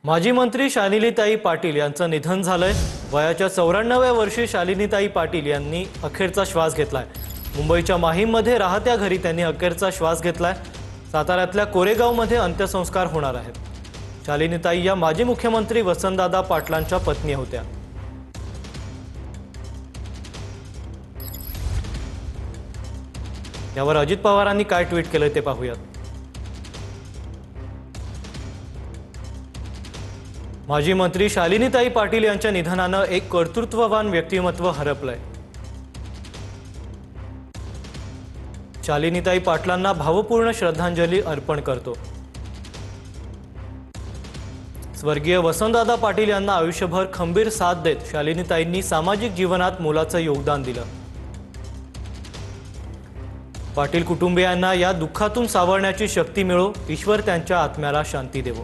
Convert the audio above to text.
माजी मंत्री शालिनीताई पाटील यांचं निधन झालंय। वयाच्या 94व्या वर्षी शालिनीताई पाटील यांनी अखेरचा श्वास घेतलाय। मुंबईच्या माहीममध्ये राहत्या घरी त्यांनी अखेरचा श्वास घेतलाय। साताऱ्यातल्या कोरेगावमध्ये अंत्यसंस्कार होणार आहेत। शालिनीताई या माजी मुख्यमंत्री वसंतदादा पाटलांच्या पत्नी होत्या। यावर अजित पवारांनी काय ट्विट केलं ते पाहूयात। माजी मंत्री शालिनीताई पाटील यांच्या निधनानं एक कर्तृत्ववान व्यक्तिमत्व हरपलंय। शालिनीताई पाटलांना भावपूर्ण श्रद्धांजली अर्पण करतो। स्वर्गीय वसंतदादा पाटील यांना आयुष्यभर खंबीर साथ देत शालिनीताईंनी सामाजिक जीवनात मोलाचं योगदान दिलं। पाटील कुटुंबियांना या दुःखातून सावरण्याची शक्ती मिळो, ईश्वर त्यांच्या आत्म्याला शांती देवो।